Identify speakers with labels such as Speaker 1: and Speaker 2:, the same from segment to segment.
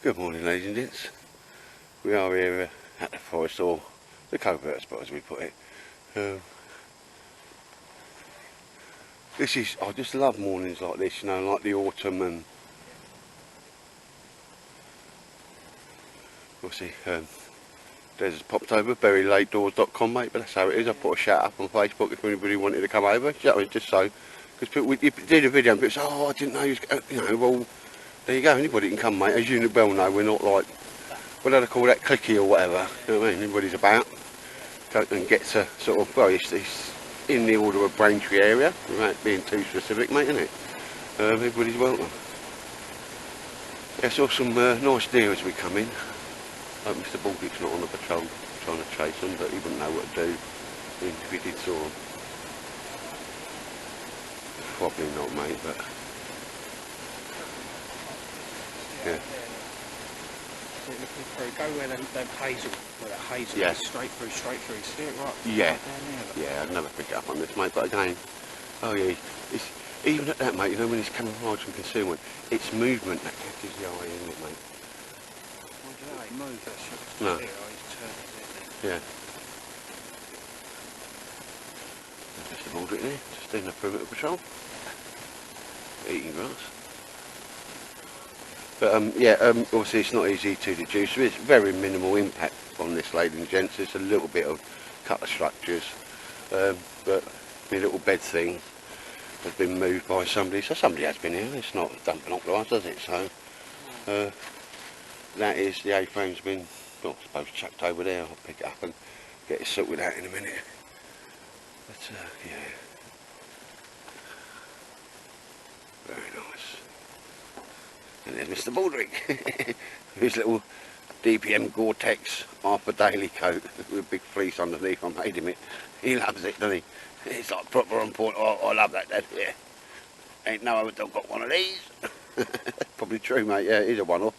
Speaker 1: Good morning, ladies and gents. We are here at the forest, or the covert spot as we put it. I just love mornings like this, you know, like the autumn, and we'll see. Des has popped over, berrylatedoors.com, mate, but that's how it is. I put a shout up on Facebook if anybody wanted to come over. That was just so, because people, you did a video and people say, oh, I didn't know you was, you know, well, there you go, anybody can come, mate. As you well know, we're not like, what do they call that, clicky or whatever, you know what I mean? Anybody's about, and get to sort of, well, it's in the order of Braintree area, without being too specific, mate, isn't it? Everybody's welcome. Yeah, saw some nice deer as we come in. Mr. Baldrick's not on the patrol trying to chase them, but he wouldn't know what to do if he did saw them. Probably not, mate, but yeah.
Speaker 2: Go where them hazel, where that hazel
Speaker 1: Yes.
Speaker 2: is straight through. See it right?
Speaker 1: Yeah.
Speaker 2: Right down there.
Speaker 1: Yeah, I'd never pick it up on this, mate, but again, oh yeah, it's, even at that, mate, you know, when it's camouflage and concealment, it's movement that catches the eye, isn't it, mate?
Speaker 2: Well, do they move? That's
Speaker 1: No.
Speaker 2: There, he's turning it.
Speaker 1: Yeah. Mr. Baldrick there, just doing the perimeter patrol. Eating grass. But yeah, obviously it's not easy to deduce. There's very minimal impact on this, ladies and gents. There's a little bit of cut of structures, but the little bed thing has been moved by somebody. So somebody has been here. It's not dumping up glass, does it? So that is, the A-frame's been, well, I suppose, chucked over there. I'll pick it up and get it sorted out in a minute. But yeah, very nice. And there's Mr. Baldrick, his little DPM Gore-Tex half a daily coat with a big fleece underneath. I made him it. He loves it, doesn't he? It's like proper on point. Oh, I love that, Dad. Yeah. Ain't no other dog got one of these. Probably true, mate. Yeah, it is a one-off.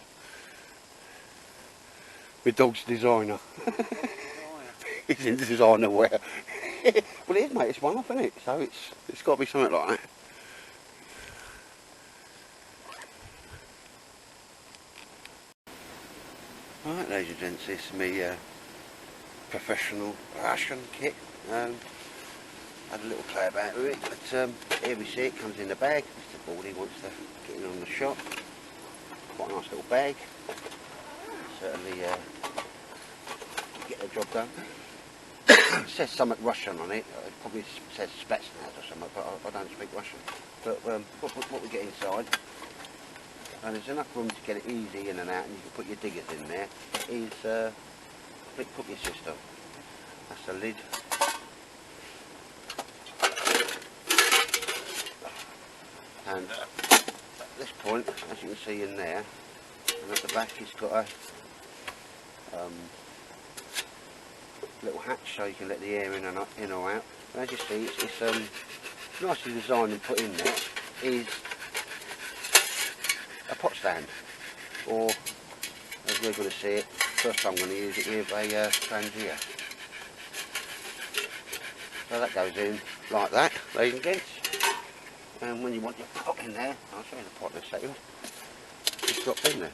Speaker 1: My dog's designer. He's in designer wear. Well, it is, mate. It's one-off, isn't it? So it's got to be something like that. Alright, ladies and gents, this is me professional ration kit. Had a little play about with it, but here we see it comes in the bag. Mr. Baldy wants to get in on the shot. Quite a nice little bag. Certainly get the job done. It says something Russian on it. It probably says Spetsnaz or something, but I don't speak Russian. But what we get inside, and there's enough room to get it easy in and out, and you can put your diggers in there, is a split cookie system. That's the lid. And at this point, as you can see in there, and at the back it's got a little hatch so you can let the air in or out. And as you see, it's nicely designed and put in there, is a pot stand, or as we're going to see it, first I'm going to use it with a transier. So that goes in like that, ladies and gents. And when you want your pot in there, I'll show you the pot in a second, it's dropped in there.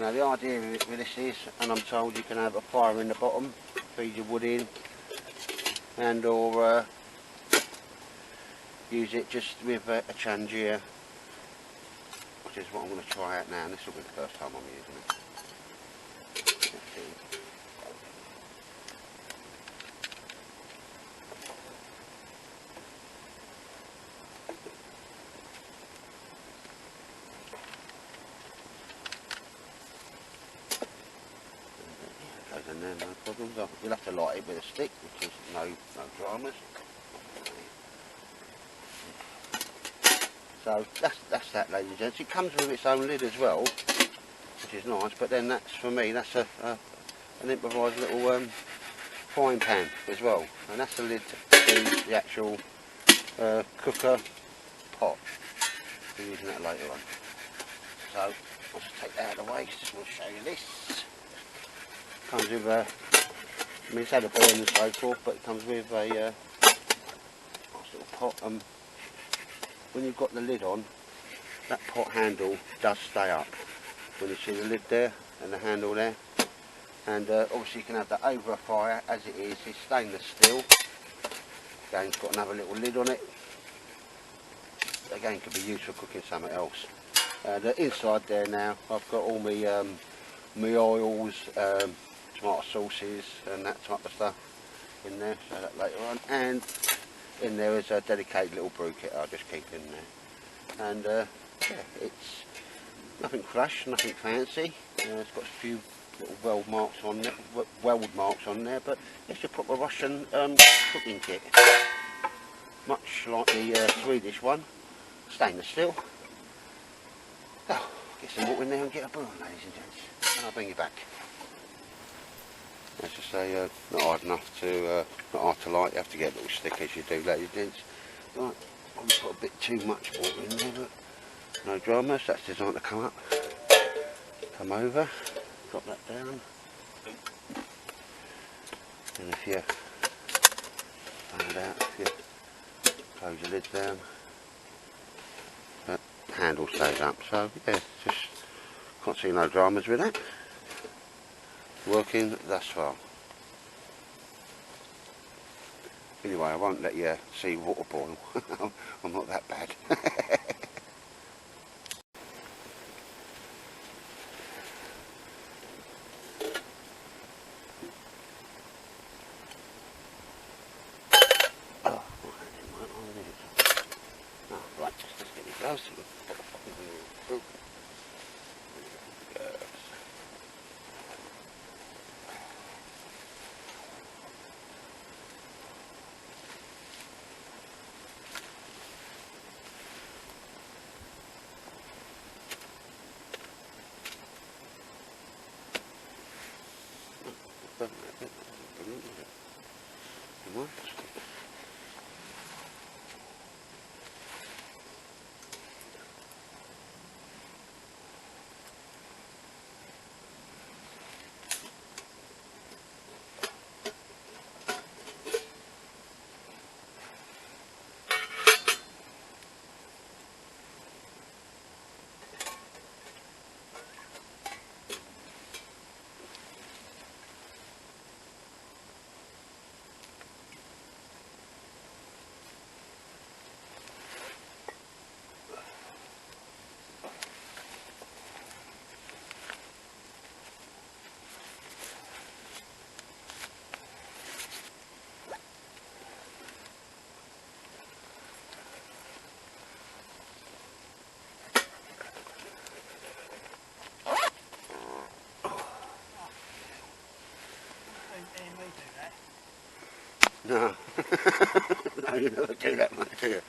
Speaker 1: Now the idea with this is, and I'm told you can have a fire in the bottom, feed your wood in, and or use it just with a transier, which is what I'm going to try out now, and this will be the first time I'm using it. Goes in there, no problems. You'll have to light it with a stick, which is no dramas. So that's that, ladies and gents. It comes with its own lid as well, which is nice. But then that's, for me, that's an improvised little frying pan as well, and that's the lid to the actual cooker pot. We'll be using that later on. So I'll just take that out of the way. Just want to show you this. Comes with I mean, it's had a burn and so forth, but it comes with a nice little pot. When you've got the lid on, that pot handle does stay up. when you see the lid there and the handle there. And obviously you can have that over a fire as it is. It's stainless steel. Again, it's got another little lid on it. Again, could be used for cooking something else. The inside there now, I've got all my oils, tomato sauces and that type of stuff in there, so that later on. And in there is a dedicated little brew kit I'll just keep in there. And yeah, it's nothing flash, nothing fancy. It's got a few little weld marks on there, but it's a proper Russian cooking kit. Much like the Swedish one, stainless steel. Oh, get some water in there and get a brew on, ladies and gents, and I'll bring you back. As I say, not hard enough to, not hard to light. You have to get a little stick as you do, ladies and gents. Right, I've put a bit too much water in there, but no dramas. That's designed to come up, come over, drop that down, and if you find out, if you close your lids down, that handle stays up. So yeah, just can't see no dramas with that. Working thus far. Anyway, I won't let you see water boil. I'm not that bad. Oh, right, let's get it close. No. No, you never do that, mate, do you?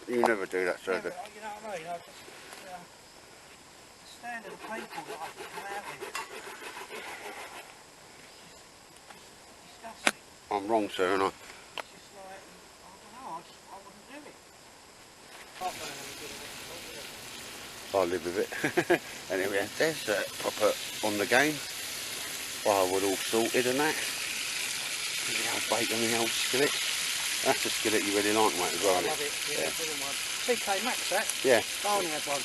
Speaker 1: You never do that, sir.
Speaker 2: Yeah, but, you know what I mean? I just, the standard of people that I can come out with. It's disgusting.
Speaker 1: I'm wrong, sir, aren't I?
Speaker 2: It's just like, I don't know, I wouldn't do it. Can't burn any good of it.
Speaker 1: I'll live with it. Anyway, there's proper on the game. Firewood all sorted and that. The old bacon, the old skillet. That's a skillet you really like, mate, as well,
Speaker 2: I
Speaker 1: isn't
Speaker 2: love
Speaker 1: it?
Speaker 2: it, yeah, brilliant one. TK Maxx, that?
Speaker 1: Yeah.
Speaker 2: Barney had one.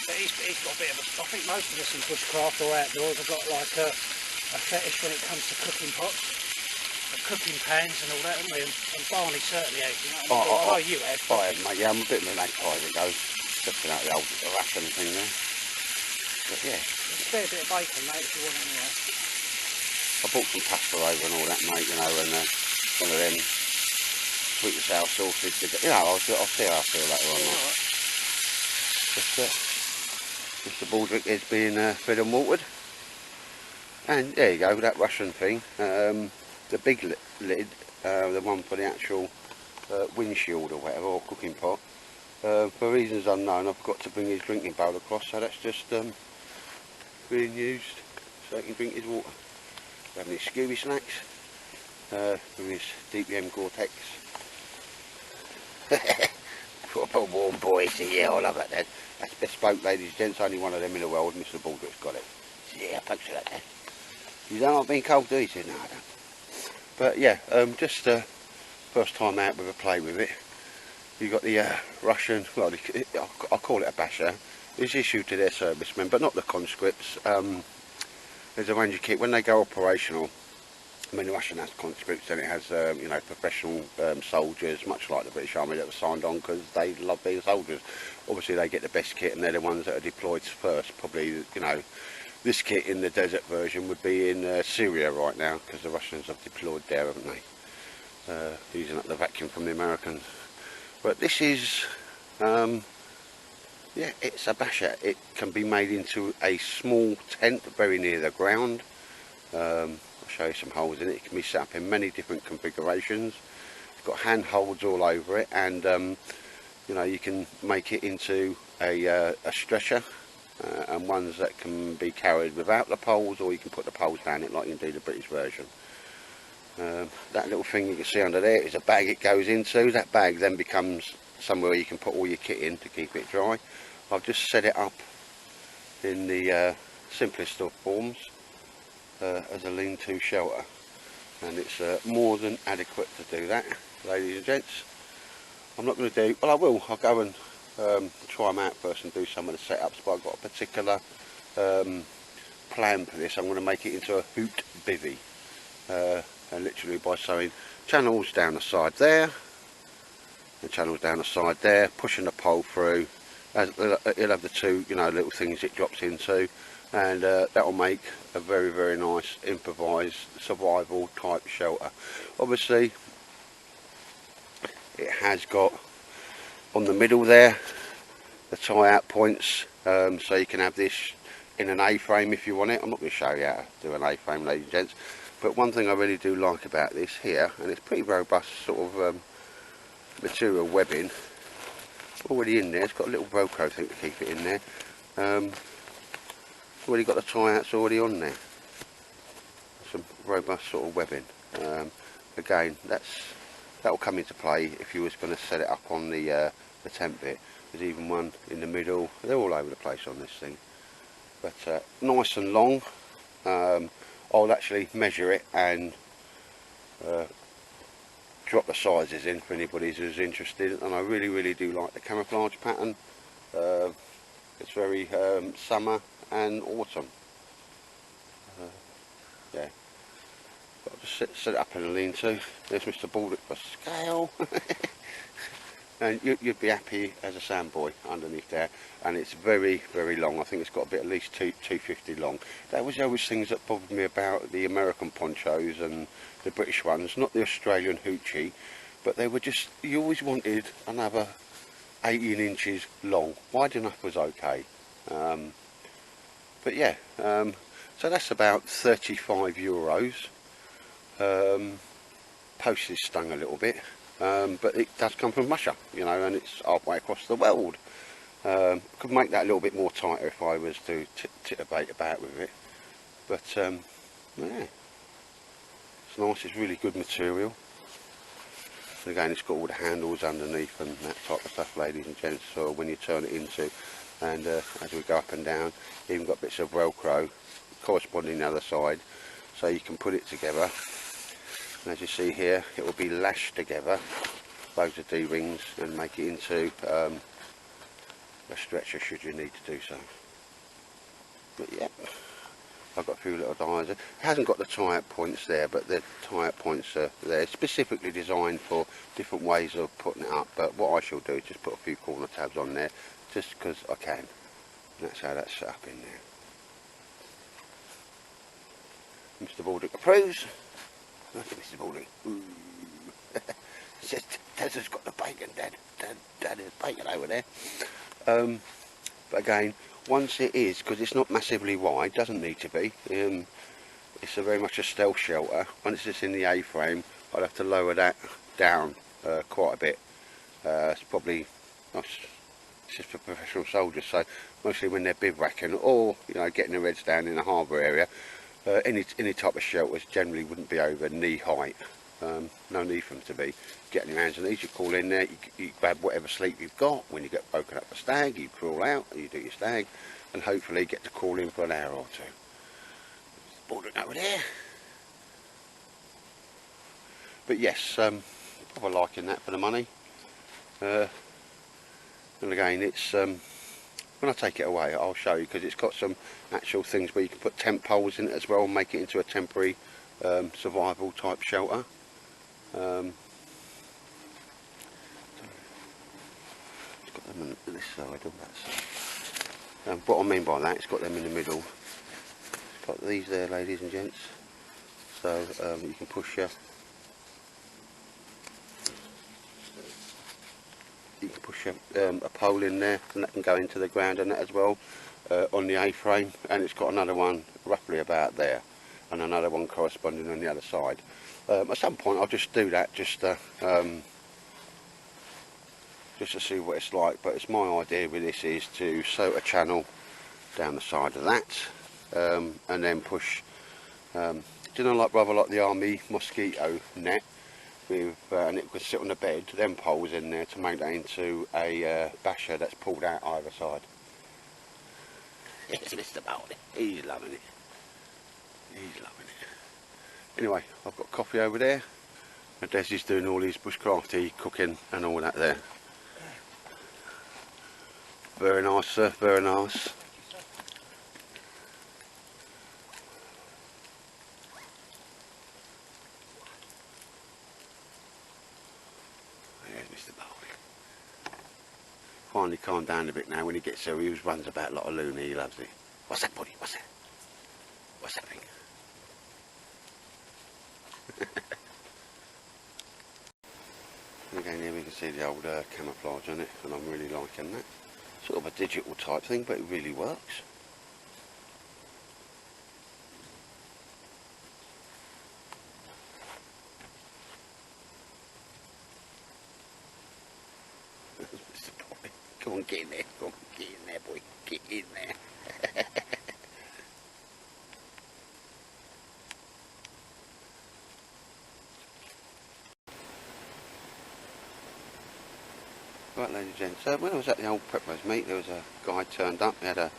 Speaker 2: But he's got a bit of a, I think most of us in bushcraft or outdoors have got like a fetish when it comes to cooking pots, and cooking pans and all that, haven't we? And Barney certainly has, you know what I mean? I know you have.
Speaker 1: I have, mate, yeah, I'm a bit of an magpie that goes looking at the old ration thing there. But yeah.
Speaker 2: There's a spare bit of bacon, mate, if you want it anyway.
Speaker 1: I bought some pasta over and all that, mate, you know, and one of them sweet and sour sauces. You know, I'll see how I feel later on.
Speaker 2: Yeah,
Speaker 1: But Mr. Baldrick is being fed and watered. And there you go, that Russian thing. The big lid, the one for the actual windshield or whatever, or cooking pot. For reasons unknown, I've got to bring his drinking bowl across, so that's just being used so he can drink his water. Having his Scooby snacks with his DPM Gore-Tex. Proper warm boys, yeah, I love that, Dad. That's bespoke, ladies and gents, only one of them in the world. Mr. Baldrick's got it. Yeah, thanks for that, Dad. You don't like being cold, do you? He said, no, I don't. But yeah, just first time out with a play with it. You got the Russian, well, I call it a basher. is issued to their servicemen, but not the conscripts. There's a range of kit when they go operational. I mean, the Russian has conscripts, and it has you know, professional soldiers, much like the British Army, that were signed on because they love being soldiers. Obviously, they get the best kit, and they're the ones that are deployed first. Probably, you know, this kit in the desert version would be in Syria right now because the Russians have deployed there, haven't they? Using up the vacuum from the Americans. But this is, yeah, it's a basher. It can be made into a small tent very near the ground. I'll show you some holes in it. It can be set up in many different configurations. It's got handholds all over it, and you know, you can make it into a stretcher, and ones that can be carried without the poles, or you can put the poles down it like you can do the British version. That little thing you can see under there is a bag it goes into. That bag then becomes somewhere you can put all your kit in to keep it dry. I've just set it up in the simplest of forms as a lean-to shelter, and it's more than adequate to do that, ladies and gents. I'm not going to do, well, I will, I'll go and try them out first and do some of the setups, but I've got a particular plan for this. I'm going to make it into a hoot bivvy. And literally by sewing channels down the side there and channels down the side there, pushing the pole through, it'll have the two, you know, little things it drops into, and that will make a very, very nice improvised survival type shelter. Obviously it has got on the middle there the tie out points, so you can have this in an A-frame if you want it. I'm not going to show you how to do an A-frame, ladies and gents. But one thing I really do like about this here, and it's pretty robust sort of material webbing, already in there. It's got a little Velcro thing to keep it in there. Already got the tie outs already on there. Some robust sort of webbing. Again, that will come into play if you was going to set it up on the tent bit. There's even one in the middle. They're all over the place on this thing. But nice and long. I'll actually measure it and drop the sizes in for anybody who's interested, and I really, really do like the camouflage pattern. It's very summer and autumn. Yeah, but I'll just set it up in a lean-to. There's Mr. Baldock for scale. And you'd be happy as a sandboy underneath there, and it's very, very long. I think it's got to be at least 250 long. That was always things that bothered me about the American ponchos and the British ones, not the Australian hoochie, but they were just, you always wanted another 18 inches long. Wide enough was okay. But yeah, so that's about €35. Postage stung a little bit. But it does come from Russia, you know, and it's halfway across the world. Could make that a little bit more tighter if I was to titubate about with it. But yeah, it's nice. It's really good material. And again, it's got all the handles underneath and that type of stuff, ladies and gents. So when you turn it into, and as we go up and down, even got bits of Velcro corresponding the other side, so you can put it together. And as you see here, it will be lashed together, loads of D-rings, and make it into a stretcher should you need to do so. But yeah, I've got a few little dies. It hasn't got the tie-up points there, but the tie-up points are there. It's specifically designed for different ways of putting it up, but what I shall do is just put a few corner tabs on there, just because I can. And that's how that's set up in there. Mr. Baldock approves. Look at Mrs. Baldock. Says, Dez has got the bacon, Dad. Dad is bacon over there. But again, once it is, because it's not massively wide, doesn't need to be. It's very much a stealth shelter. Once it's in the A-frame, I'd have to lower that down quite a bit. It's probably not. It's just for professional soldiers, so mostly when they're bivouacking or, you know, getting their heads down in the harbour area. Any type of shelters generally wouldn't be over knee height. No need for them to be. Get on your hands and knees, you crawl in there, you grab whatever sleep you've got. When you get woken up for stag, you crawl out, you do your stag, and hopefully get to crawl in for an hour or two. Baldock over there. But yes, proper liking that for the money. And again, it's when I take it away I'll show you, because it's got some actual things where you can put tent poles in it as well and make it into a temporary survival type shelter. It's got them on this side or that side. What I mean by that, it's got them in the middle. It's got these there, ladies and gents, so you can push a pole in there, and that can go into the ground and that as well, on the A-frame. And it's got another one roughly about there, and another one corresponding on the other side. At some point I'll just do that, just to see what it's like. But it's my idea with this is to sew a channel down the side of that, and then push, do you know, like rather like the army mosquito net, with and it could sit on the bed, then poles in there to make that into a basher that's pulled out either side. It's Mr. Bowley, he's loving it. He's loving it. Anyway, I've got coffee over there, and Des is doing all his bushcrafty cooking and all that there. Very nice, sir, very nice. There's Mr. Bowley. Finally calmed down a bit now. When he gets there, he runs about like a loony. He loves it. What's that, buddy? What's that? What's that thing? Again, here we can see the old camouflage on it, and I'm really liking that. Sort of a digital type thing, but it really works. Come on, get in there. Come on, get in there, boy. Get in there. Right, ladies and gents, when I was at the old Preppers meet, there was a guy turned up. He had a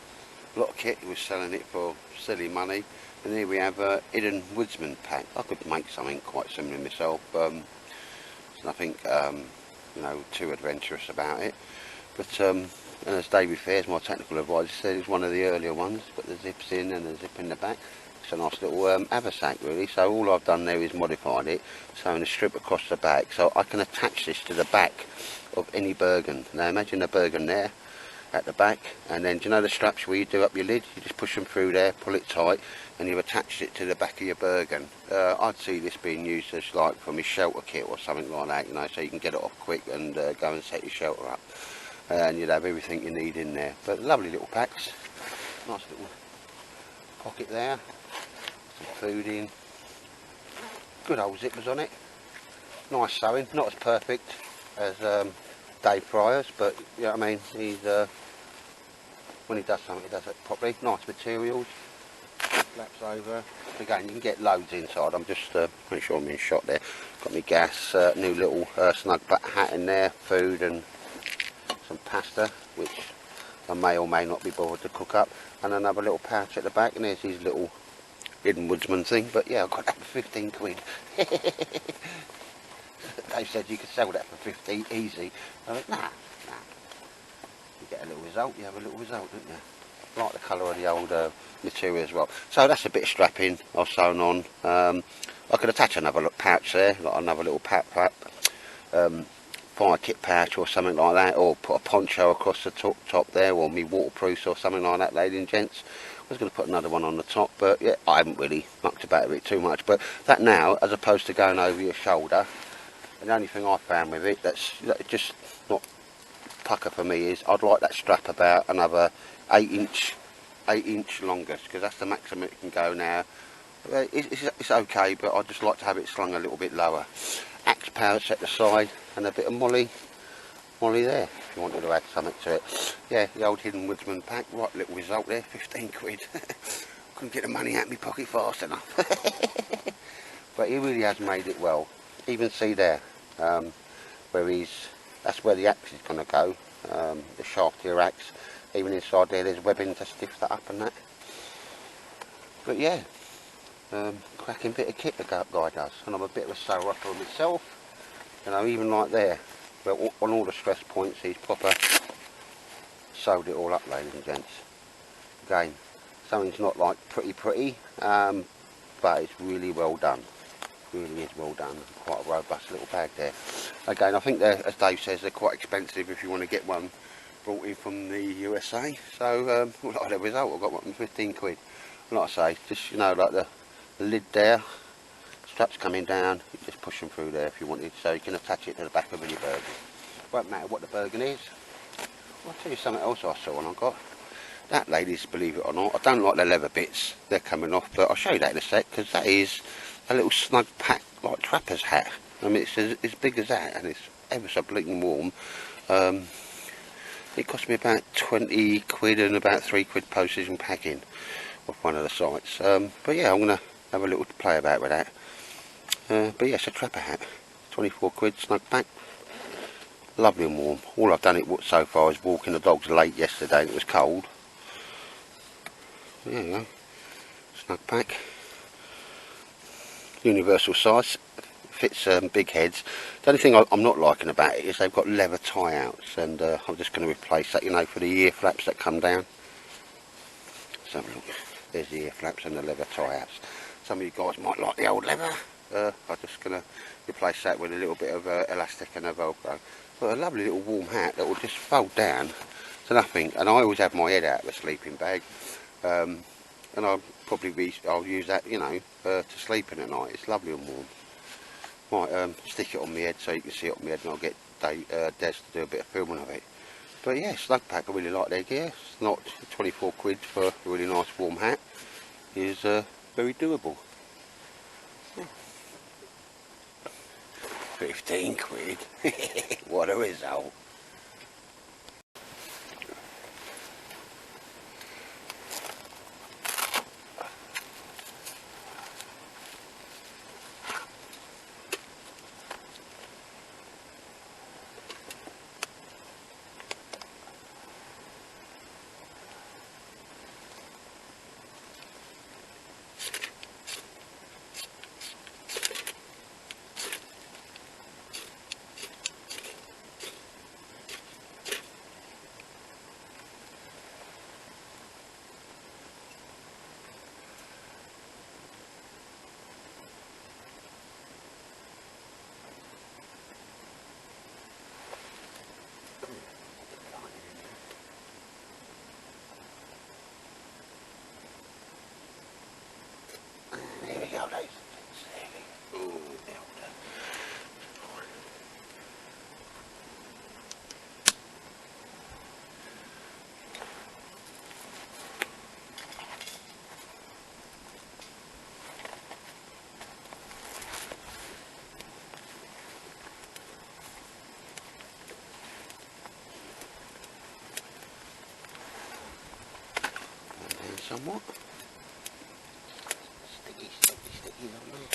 Speaker 1: lot of kit. He was selling it for silly money. And here we have a hidden woodsman pack. I could make something quite similar myself. There's nothing, you know, too adventurous about it. But and as David Fair's, my technical advisor, said, it's one of the earlier ones. Got the zips in and the zip in the back. It's a nice little haversack really. So all I've done there is modified it, sewing a strip across the back, so I can attach this to the back of any Bergen. Now imagine a Bergen there at the back, and then do you know the straps where you do up your lid? You just push them through there, pull it tight, and you've attached it to the back of your Bergen. I'd see this being used as like from a shelter kit or something like that, you know, so you can get it off quick and go and set your shelter up, and you'd have everything you need in there. But lovely little packs, nice little pocket there, some food in, good old zippers on it, nice sewing, not as perfect as Dave Fryer's, but you know what I mean, he's when he does something, he does it properly. Nice materials, flaps over. Again, you can get loads inside. I'm just make sure I'm in shot there. Got me gas, new little snug butt hat in there, food and some pasta, which I may or may not be bothered to cook up, and another little pouch at the back, and there's his little hidden woodsman thing. But yeah, I got that for 15 quid. They said you could sell that for 50 easy. I went, nah. You get a little result, you have a little result, don't you? Like the colour of the old material as well. So that's a bit of strapping I've sewn on. I could attach another pouch there, like another little fire kit pouch or something like that, or put a poncho across the top there, or me waterproofs or something like that, ladies and gents. I was going to put another one on the top, but yeah, I haven't really mucked about it too much. But that now, as opposed to going over your shoulder, and the only thing I found with it that's just not pucker for me is I'd like that strap about another 8 inch longer, because that's the maximum it can go now. It's okay, but I'd just like to have it slung a little bit lower. Axe pouch at the side and a bit of molly there if you wanted to add something to it. Yeah, the old hidden woodsman pack, right little result there, 15 quid. Couldn't get the money out of my pocket fast enough. But he really has made it well. Even see there, where that's where the axe is going to go, the shaft of your axe. Even inside there's webbing to stiff that up and that. But yeah, cracking bit of kit the guy does, and I'm a bit of a sewer for myself. You know, even like there, but on all the stress points, he's proper sewed it all up, ladies and gents. Again, something's not like pretty, but it's really well done. Really is well done. Quite a robust little bag there. Again, I think they're, as Dave says, they're quite expensive if you want to get one brought in from the USA. So, like the result, I got one for 15 quid. And like I say, just, you know, like the lid there, straps coming down, you just push them through there if you wanted, so you can attach it to the back of any Bergen. Won't matter what the Bergen is. I'll tell you something else I saw and I got. That, ladies, believe it or not, I don't like the leather bits, they're coming off, but I'll show you that in a sec, because that is a little snug pack, like trapper's hat. I mean, it's as big as that, and it's ever so bleeding warm. It cost me about 20 quid and about 3 quid postage and packing off one of the sites. But yeah, I'm going to have a little play about with that. But yeah, it's a trapper hat, 24 quid, snug pack. Lovely and warm. All I've done it so far is walking the dogs late yesterday, it was cold. There you go, snug pack, universal size, fits big heads. The only thing I'm not liking about it is they've got leather tie outs, and I'm just going to replace that, you know, for the ear flaps that come down. So look, there's the ear flaps and the leather tie outs. Some of you guys might like the old leather. I'm just going to replace that with a little bit of elastic and a Velcro. But a lovely little warm hat that will just fold down to nothing, and I always have my head out of a sleeping bag. And I'll use that, you know, to sleep in at night. It's lovely and warm. Might stick it on my head so you can see it on my head, and I'll get Dez to do a bit of filming of it. But yeah, snug pack, I really like their gear. It's not 24 quid for a really nice warm hat. It is very doable. 15 quid. What a result. Somewhat sticky, on there.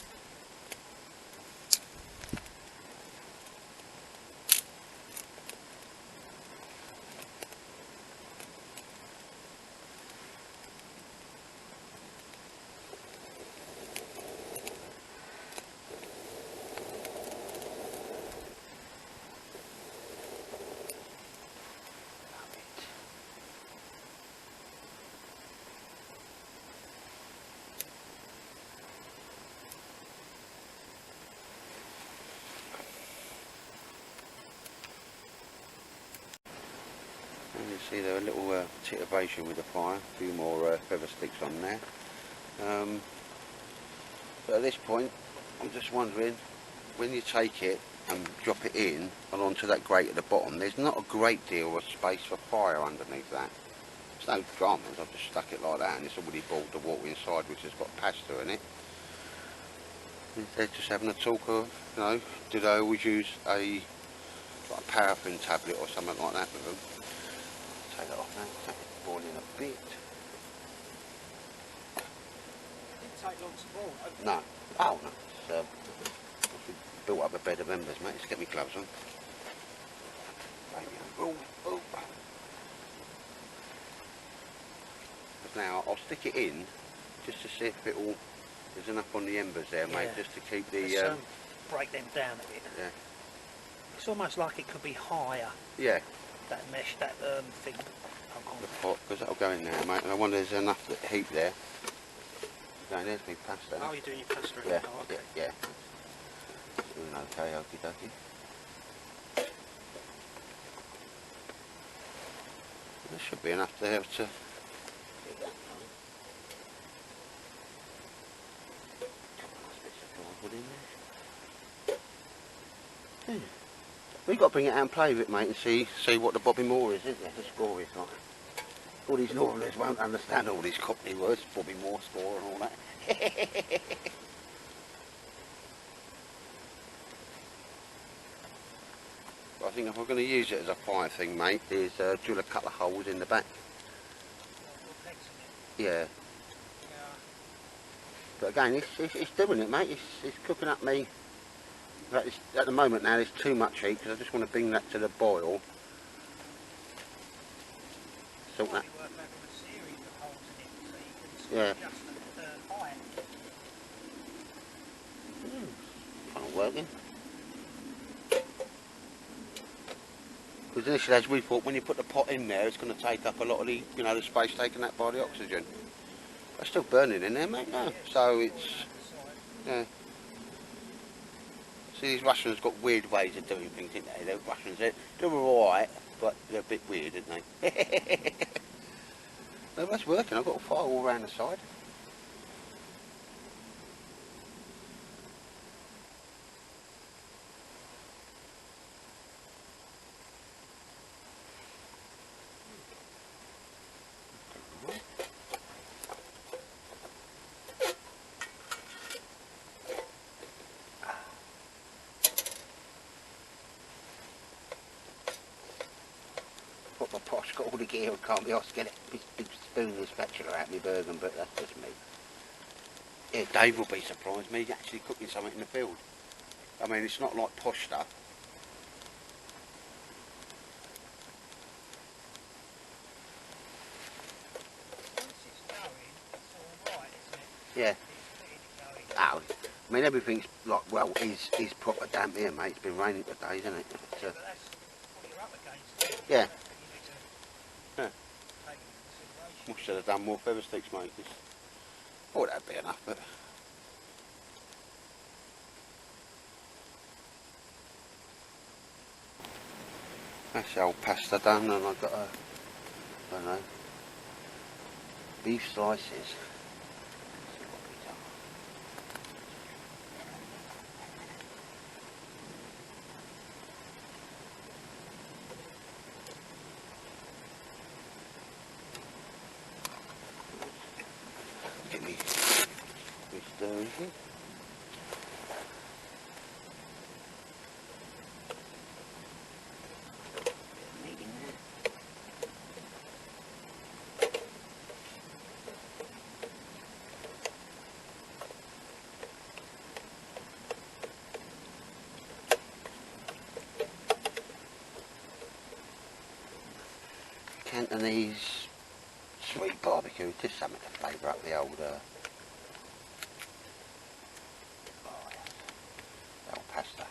Speaker 1: And you see there a little titivation with the fire, a few more feather sticks on there. But at this point, I'm just wondering, when you take it and drop it in and onto that grate at the bottom, there's not a great deal of space for fire underneath that. There's no dramas, I've just stuck it like that, and it's already boiled the water inside, which has got pasta in it. They're just having a talk of, you know, did I always use a like paraffin tablet or something like that with them? Take it off now, take it boiling a bit.
Speaker 2: It didn't take long to boil.
Speaker 1: No, oh no, it's built up a bed of embers, mate. Let's get me gloves on. Oh. Now I'll stick it in just to see if there's enough on the embers there, mate, just to keep the...
Speaker 2: break them down a bit.
Speaker 1: Yeah.
Speaker 2: It's almost like it could be higher.
Speaker 1: Yeah.
Speaker 2: that mesh, that thing. Oh,
Speaker 1: The pot, because that'll go in there, mate. And I wonder if there's enough heat there. Going there's me pasta.
Speaker 2: oh, you're doing your pasta.
Speaker 1: Yeah,
Speaker 2: Oh, okay.
Speaker 1: yeah. Doing okay, okie dokie. There should be enough there to do that. Yeah. We've got to bring it out and play with it, mate, and see what the Bobby Moore is, isn't there? The score is like. All these novelists won't understand all these Cockney words, Bobby Moore score and all that. But I think if we're going to use it as a fire thing, mate, is drill a couple of holes in the back. Yeah. But again, it's doing it, mate. It's cooking up me. But at the moment now, there's too much heat because I just want to bring that to the boil. Salt that. Yeah. Kind of working. Because initially, as we thought, when you put the pot in there, it's going to take up a lot of the, you know, the space taken up by the oxygen. It's still burning in there, mate. No. So it's, yeah. See, these Russians got weird ways of doing things, didn't they? The Russians, they're all right, but they're a bit weird, aren't they? No, that's working. I've got a fire all around the side. Put my posh, got all the gear, I can't be asked to get it. Big spoon and spatula out my Bergen, but that's just me. Yeah, Dave will be surprised, me actually cooking something in the field. I mean, it's not like posh stuff. Yeah. Oh, I mean, everything's like, well, is proper damp here, mate. It's been raining for days, hasn't it? But, yeah. Yeah. We should have done more feather sticks, mate. Oh, that'd be enough, but. That's the old pasta done, and I've got a, I don't know, beef slices. Get me stirring here. Cantonese sweet barbecue, just something to flavour up the old pasta.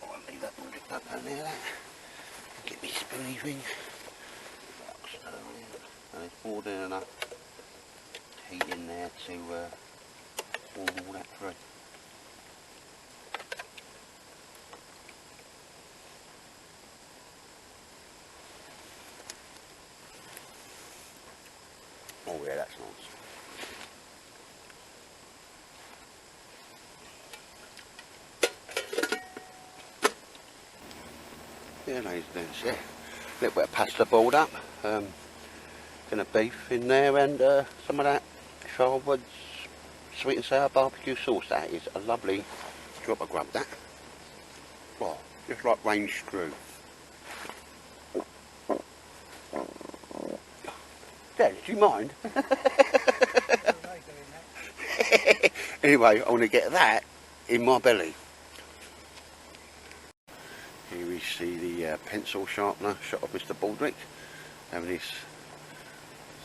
Speaker 1: I'll leave that one up down there, that. Get me spoony thing. And it's poured in enough heat in there to warm all that through. Oh yeah, that's nice. Yeah, ladies and gents, yeah. A little bit of pasta boiled up. Gonna beef in there and some of that Tightwad's sweet and sour barbecue sauce. That is a lovely drop of grub, that. Oh, just like range screw. Dad, do you mind? Anyway, I want to get that in my belly. Here we see the pencil sharpener shot of Mr. Baldrick having his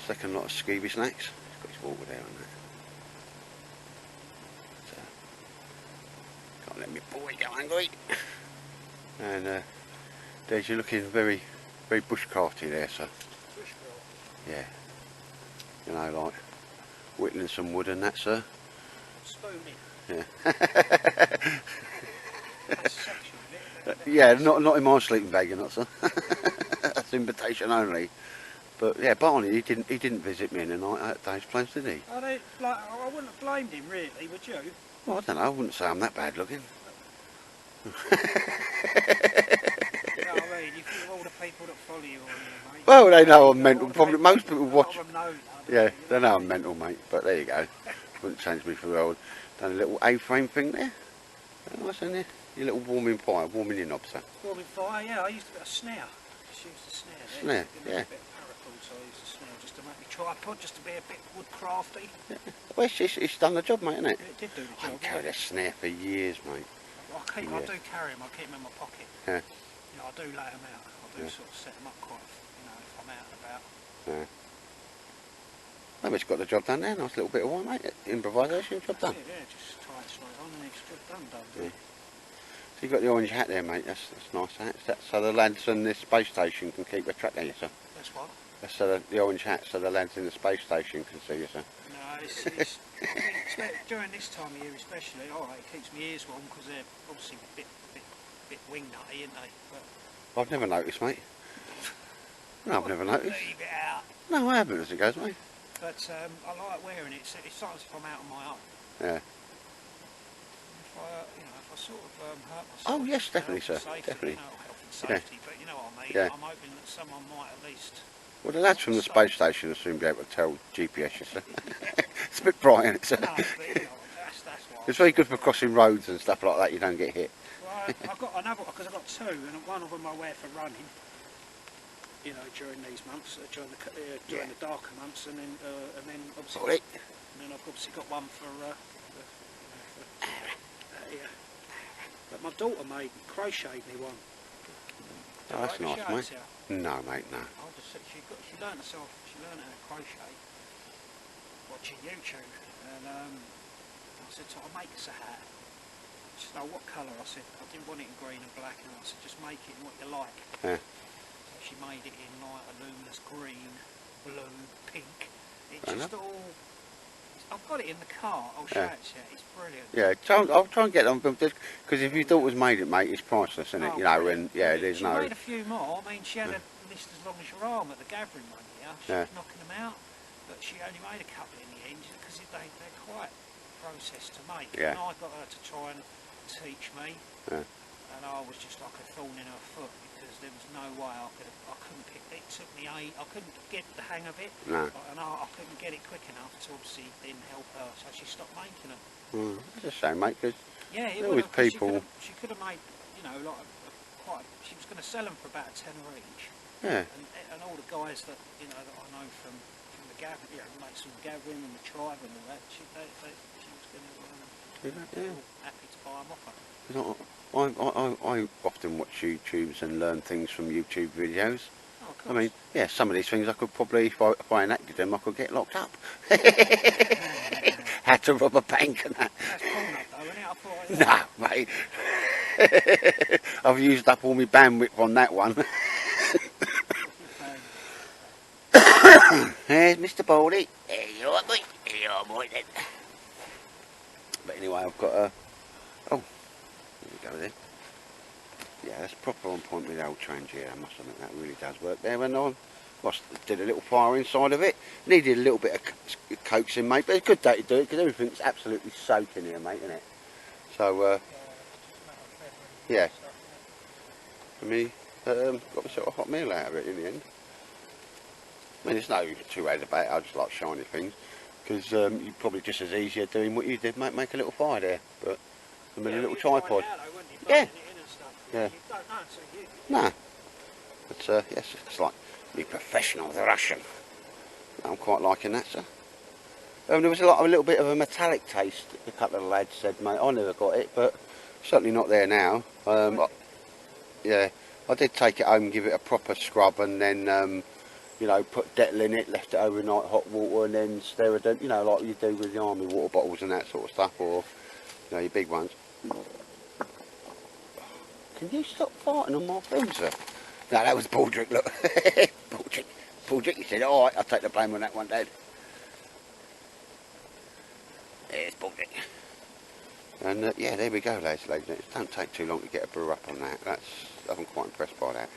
Speaker 1: second lot of skeevy snacks. He's got his water there on that. So, can't let me boy go hungry. And Des, you're looking very, very bushcrafty there, sir.
Speaker 2: Bushcraft.
Speaker 1: Yeah. You know, like whittling some wood and that, sir.
Speaker 2: Spooning.
Speaker 1: Yeah.
Speaker 2: That's sexual, isn't it?
Speaker 1: Yeah, not in my sleeping bag, you're not, sir. That's invitation only. But yeah, Barney, he didn't visit me in the night at Dave's place, did he?
Speaker 2: I wouldn't have blamed him really, would you?
Speaker 1: Well, I don't know. I wouldn't say I'm that bad looking.
Speaker 2: You know what I mean? You think of all the people that follow you on there, mate.
Speaker 1: Well, they know I'm mental. Probably most people
Speaker 2: A lot
Speaker 1: watch.
Speaker 2: of them know that,
Speaker 1: Yeah,
Speaker 2: don't
Speaker 1: they know I'm mental, mate. But there you go. Wouldn't change me for the world. Done a little A-frame thing there. Nice, isn't it? Your little warming fire, warming your knob, sir.
Speaker 2: Warming fire, yeah. I used to get a snare. She used to snare there.
Speaker 1: Snare,
Speaker 2: Give me
Speaker 1: yeah.
Speaker 2: a bit of paracord, so I used to snare just to make me tripod, just to be a bit woodcrafty.
Speaker 1: Yeah. Well, it's done the job, mate, isn't it?
Speaker 2: It did do the
Speaker 1: I
Speaker 2: job.
Speaker 1: carried a snare for years, mate.
Speaker 2: I do carry them. I keep them in my pocket.
Speaker 1: Yeah.
Speaker 2: You know, I do lay them out. I do sort of set them up quite, you know, if I'm out and about.
Speaker 1: Yeah. Well, it's got the job done there. Nice little bit of wine, mate. Improvisation, job done.
Speaker 2: Yeah, just tie it straight on and it's job done.
Speaker 1: Yeah. So you've got the orange hat there, mate. That's nice, that. So the lads on this space station can keep a track of you, sir.
Speaker 2: That's what?
Speaker 1: That's so the orange hat, so the lads in the space station can see you, sir.
Speaker 2: No, it's during this time of year especially, alright, it keeps my ears warm because they're obviously a bit wing nutty, aren't they? But
Speaker 1: I've never noticed, mate. No, I've never noticed.
Speaker 2: leave it out.
Speaker 1: No, I haven't as it goes, mate.
Speaker 2: But I like wearing it. It's like if I'm out on my own.
Speaker 1: Yeah.
Speaker 2: If I sort of hurt myself.
Speaker 1: Oh, yes, definitely,
Speaker 2: health and
Speaker 1: sir.
Speaker 2: safety,
Speaker 1: Definitely.
Speaker 2: You know, health and safety, but you know what I mean.
Speaker 1: Yeah.
Speaker 2: I'm hoping that someone might at least.
Speaker 1: Well, the lads from the space station will soon be able to tell GPS, you sir. It's a bit bright, isn't it, sir?
Speaker 2: No, but, you know, that's what.
Speaker 1: It's very good for crossing roads and stuff like that. You don't get hit.
Speaker 2: Well, I've got another because I've got two, and one of them I wear for running. You know, during these months, during the darker months, and then obviously, and then I've obviously got one for yeah. But my daughter crocheted me one.
Speaker 1: Oh, that's nice, mate.
Speaker 2: You?
Speaker 1: No, mate, no.
Speaker 2: I'll just say she learned how to crochet watching YouTube, and I said to her, I'll make us a hat. She said, oh, what colour? I said, I didn't want it in green and black, and I said, just make it in what you like.
Speaker 1: Yeah.
Speaker 2: So she made it in like a luminous green, blue, pink. It's
Speaker 1: Fair
Speaker 2: just all. I've got it in the car. I'll show it to you. It's brilliant.
Speaker 1: Yeah, I'll try and get them because if your daughter's made it, mate, it's priceless, isn't it?
Speaker 2: Oh,
Speaker 1: you know,
Speaker 2: brilliant.
Speaker 1: and yeah, there's
Speaker 2: she
Speaker 1: no.
Speaker 2: made a few more. I mean, she had a list as long as your arm at the gathering one year. She was knocking them out, but she only made a couple in the end because they're quite processed to make.
Speaker 1: Yeah.
Speaker 2: And I got her to try and teach me, and I was just like a thorn in her foot because there was no way I couldn't pick it. It took me I couldn't get the hang of it,
Speaker 1: No.
Speaker 2: and I couldn't get it quick enough to obviously then help her, so she stopped making them.
Speaker 1: It's a shame, mate, because
Speaker 2: Yeah, it
Speaker 1: always
Speaker 2: would have,
Speaker 1: people.
Speaker 2: she could have made, you know, like she was going to sell them for about a tenner each.
Speaker 1: Yeah.
Speaker 2: And all the guys that, you know, that I know from the gathering, you know, mates from the gathering and the tribe and all that, she was going to happy to buy them off her.
Speaker 1: I often watch YouTubes and learn things from YouTube videos.
Speaker 2: Oh, of
Speaker 1: I mean,
Speaker 2: course.
Speaker 1: yeah, some of these things I could probably, if I enacted them, I could get locked up. Had to rob a bank and that.
Speaker 2: That's cool enough though, isn't it? I thought,
Speaker 1: Nah, mate. I've used up all my bandwidth on that one. There's Mr. Baldy. There you are, boy. There you are, boy, then. But anyway, I've got a... Oh, there we go then. Yeah, that's proper on point with the old change here. I must admit, that really does work there. When I did a little fire inside of it. Needed a little bit of coaxing, mate, but it's a good day to do it because everything's absolutely soaking here, mate, isn't it? So, yeah. I mean, got myself a hot meal out of it in the end. I mean, there's no two ways about it. I just like shiny things because you're probably just as easier doing what you did, mate. Make a little fire there, but I mean, a little tripod. Yeah. Yeah. No. But yes, it's like me professional the Russian. I'm quite liking that, sir. There was a little bit of a metallic taste. A couple of the lads said, mate, I never got it, but certainly not there now. Yeah, I did take it home, give it a proper scrub, and then you know, put Dettol in it, left it overnight, hot water, and then stir it, you know, like you do with the army water bottles and that sort of stuff, or, you know, your big ones. Can you stop farting on my film, sir? No, that was Baldrick, look. Baldrick, he said, alright, I'll take the blame on that one, Dad. There's Baldrick. And yeah, there we go, ladies and gents. It don't take too long to get a brew up on that. I'm quite impressed by that.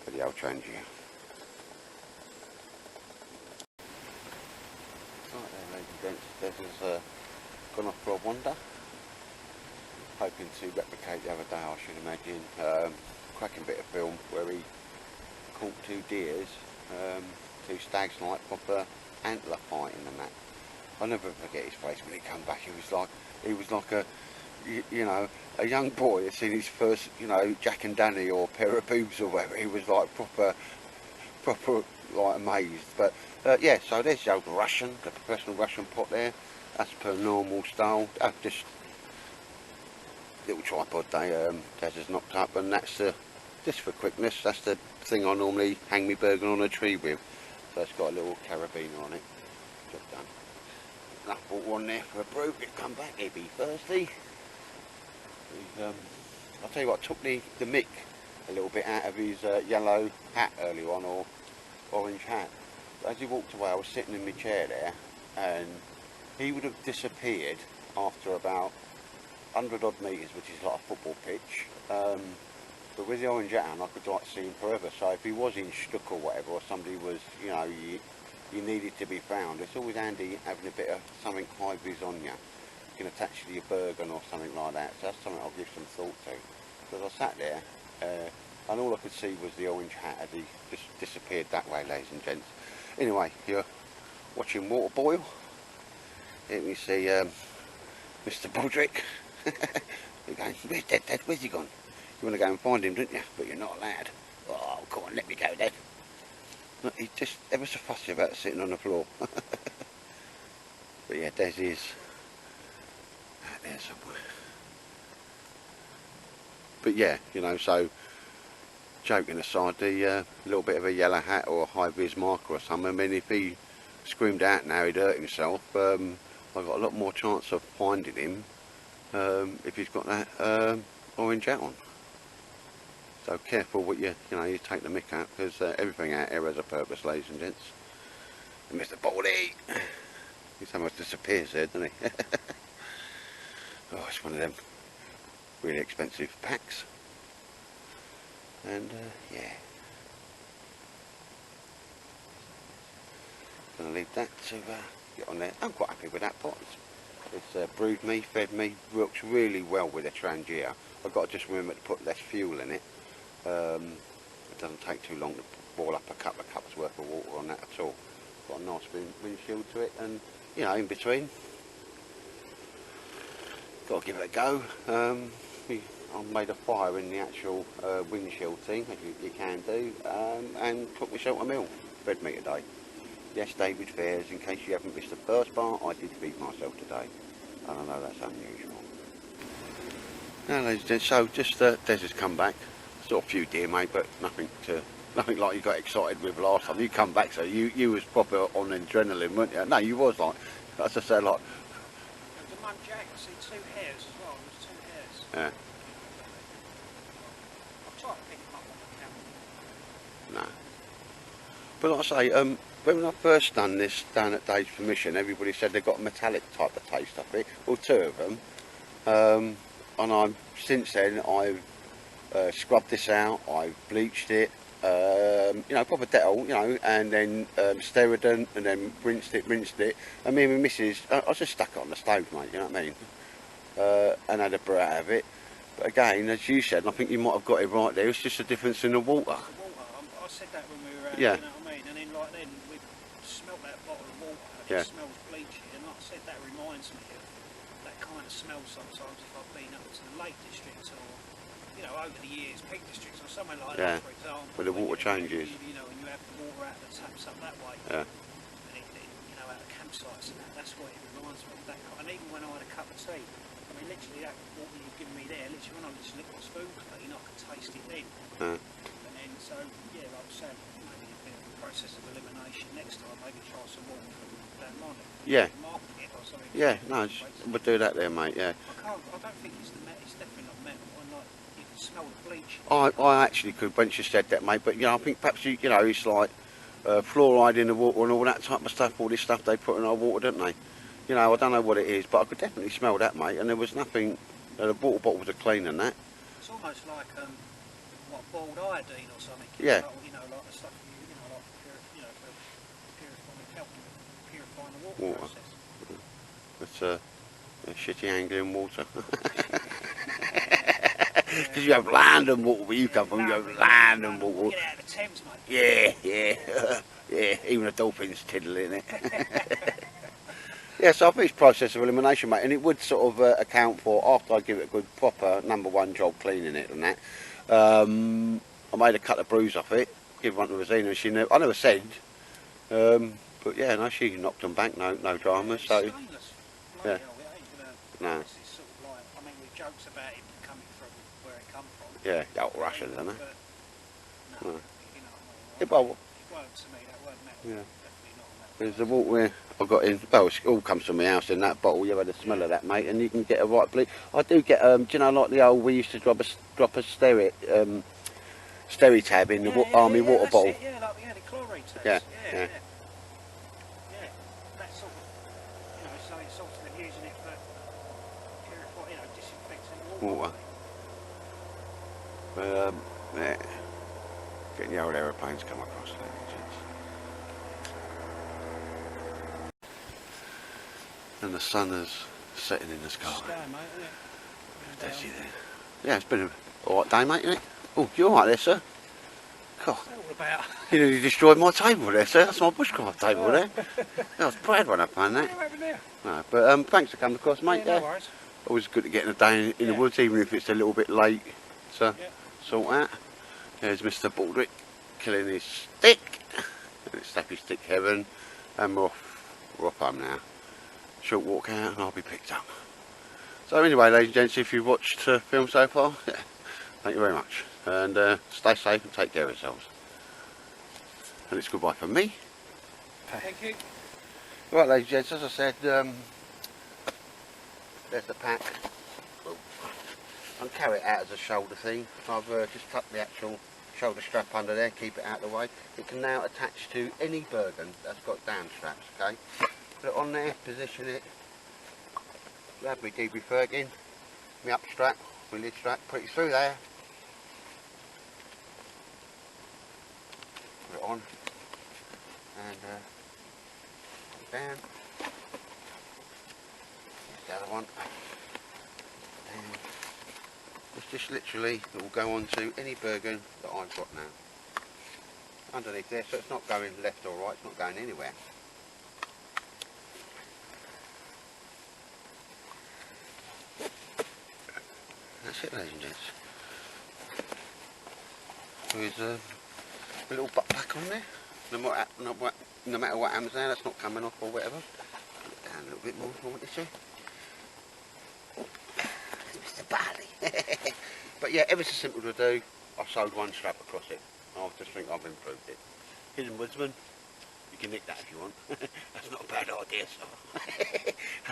Speaker 1: For the old change here. Right there, ladies and gents. Des has gone off for a wander. Hoping to replicate the other day, I should imagine. Cracking bit of film where he caught 2 deers, 2 stags like proper antler fighting and that. I'll never forget his face when he come back. He was like a, you know, a young boy had seen his first, you know, Jack and Danny or pair of boobs or whatever. He was like proper like amazed. But yeah, so there's the old Russian, the professional Russian pot there. That's per normal style. Just little tripod they Des has knocked up, and that's just for quickness. That's the thing I normally hang my burger on a tree with. So it's got a little carabiner on it. Job done. Enough water on there for a brew. He'll come back, he'll be thirsty. I'll tell you what, I took the mick a little bit out of his yellow hat earlier on, or orange hat. But as he walked away, I was sitting in my chair there, and he would have disappeared after about 100 odd metres, which is like a football pitch. But with the orange hat on, I could like see him forever. So if he was in Stuck or whatever, or somebody was, you know, you needed to be found, it's always handy having a bit of something high-vis on you. You can attach to your Bergen or something like that. So that's something I'll give some thought to. Because I sat there, and all I could see was the orange hat as he just disappeared that way, ladies and gents. Anyway, you're watching water boil. Here we see Mr. Baldrick. You're going, where's Dad? Where's he gone? You want to go and find him, don't you? But you're not allowed. Oh, come on, let me go, Dad. Look, he's just ever so fussy about sitting on the floor. But yeah, Des is out there somewhere. But yeah, you know, so joking aside, the little bit of a yellow hat or a high-vis marker or something, I mean, if he screamed out now he'd hurt himself, I've got a lot more chance of finding him if he's got that orange hat on. So careful what you take the mick out, because everything out here has a purpose, ladies and gents. And Mr. Baldy, he almost disappears there, doesn't he? Oh, it's one of them really expensive packs. And yeah, gonna leave that to get on there. I'm quite happy with that pot. It's brewed me, fed me, works really well with a Trangia. I've got to just remember to put less fuel in it. It doesn't take too long to boil up a couple of cups worth of water on that at all. Got a nice windshield to it, and you know, in between, got to give it a go. I made a fire in the actual windshield thing, as you can do, and cooked myself a meal. Fed me today. Yes, David Fairs, in case you haven't missed the first part, I did feed myself today. And I know that's unusual. Now, ladies and gents, so just Des has come back. Saw a few deer, mate, but nothing like you got excited with last time. You come back, so you was proper on adrenaline, weren't you? No, you was like, as I said, like.
Speaker 2: The muntjac, I see 2 hares as well. There's 2 hares.
Speaker 1: Yeah.
Speaker 2: I'll try to pick them up on the camera.
Speaker 1: No. But like I say, when I first done this down at Dave's permission, everybody said they got a metallic type of taste of it, or 2 of them. And since then I've scrubbed this out, I've bleached it, you know, proper Dettol, you know, and then Sterident, and then rinsed it. And me and my missus, I just stuck it on the stove, mate, you know what I mean? And had a brew out of it. But again, as you said, and I think you might have got it right there, it's just a difference in the water.
Speaker 2: I said that when we were out,
Speaker 1: yeah.
Speaker 2: You know what I mean? And then like then we smelt that bottle of water, and
Speaker 1: yeah.
Speaker 2: It smells bleachy, and like I said, that reminds me of that kind of smell sometimes if I've been up to the Lake District, or, you know, over the years, Peak Districts or somewhere like that, for example.
Speaker 1: Where the water changes.
Speaker 2: You know, and you have the water out that taps up that way.
Speaker 1: Yeah.
Speaker 2: And it, you know, out of campsites and that's what it reminds me of. That kind. And even when I had a cup of tea, I mean, literally that water you've given me there, literally when I just licked my spoon clean, I could taste it then. And then, so, yeah, like I was saying, maybe a bit of process of elimination next time. Maybe try some water from that mine.
Speaker 1: Yeah.
Speaker 2: Market it or something.
Speaker 1: Yeah, no, we'll do that there, mate, yeah.
Speaker 2: I don't think it's the metal, it's definitely not metal. And like, you can smell the bleach.
Speaker 1: I actually could, once you said that, mate, but, you know, I think perhaps, you know, it's like fluoride in the water and all that type of stuff, all this stuff they put in our water, don't they? You know, I don't know what it is, but I could definitely smell that, mate, and there was nothing, the water bottles are clean and that.
Speaker 2: It's almost like, what, boiled iodine or something.
Speaker 1: Yeah.
Speaker 2: Like, you know, like the stuff, you know, like for purifying the water process.
Speaker 1: It's shitty Anglian water. Because you have land and water where you come from, you have land and water.
Speaker 2: Get out of the Thames, mate.
Speaker 1: Yeah, yeah, even the dolphins tiddle in it. Yeah, so I think it's process of elimination, mate, and it would sort of account for, after I give it a good proper #1 job cleaning it and that, I made a cut of bruise off it, give one to Rosina, and I never said, but yeah, no, she knocked them back, no drama, so, yeah, no.
Speaker 2: It's sort of like, I mean, we jokes about it coming from where it come from.
Speaker 1: Yeah, the old Russians, isn't it?
Speaker 2: No,
Speaker 1: No.
Speaker 2: you know what I mean?
Speaker 1: Yeah, well,
Speaker 2: It weren't to me, that weren't metal.
Speaker 1: yeah.
Speaker 2: Definitely not metal.
Speaker 1: There's the water I got in, well, it all comes from my house in that bottle, you had the smell of that, mate, and you can get a right bleach. I do get, do you know, like the old, we used to drop a steri tab in the army water
Speaker 2: that's
Speaker 1: bottle.
Speaker 2: it, yeah, like, the chlorine tabs.
Speaker 1: Yeah,
Speaker 2: Yeah.
Speaker 1: yeah.
Speaker 2: That sort of, you know, so it's sort of using it for purifying, you know, disinfecting water.
Speaker 1: But, yeah, getting the old aeroplanes come across there. And the sun is setting in the sky.
Speaker 2: Sky, mate, isn't it?
Speaker 1: That's it there. Yeah, it's been a alright day, mate, isn't it? Oh, you alright there, sir? God,
Speaker 2: What's that all about?
Speaker 1: you nearly destroyed my table there, sir. That's my bushcraft table there. I was proud when I found that.
Speaker 2: What happened there?
Speaker 1: No, but thanks for coming across, mate.
Speaker 2: Yeah, no worries.
Speaker 1: Always good to get in a day in the woods, even if it's a little bit late to sort out. There's Mr. Baldrick killing his stick. And it's Slappy Stick Heaven. And we're off home now. Short walk out and I'll be picked up. So anyway, ladies and gents, if you've watched the film so far, thank you very much. And stay safe and take care of yourselves. And it's goodbye from me.
Speaker 2: Thank you.
Speaker 1: Right, ladies and gents, as I said, there's the pack. I'll carry it out as a shoulder thing. I've just tucked the actual shoulder strap under there, keep it out of the way. It can now attach to any Bergen that's got down straps, okay? Put it on there, position it, grab my DB Fergin, my up strap, my lid strap, put it through there, put it on, and put it down, there's the other one, and it's just literally, it will go on to any Bergen that I've got now, underneath there, so it's not going left or right, it's not going anywhere. That's it, ladies and gents. There's a little butt pack on there. No matter what happens there, that's not coming off or whatever. Put it down a little bit more if I want you to. Mr. Barley. But yeah, ever so simple to do. I sewed one strap across it. I just think I've improved it. Hidden Woodsman, you can nick that if you want. That's not a bad idea, so.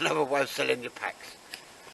Speaker 1: Another way of selling your packs.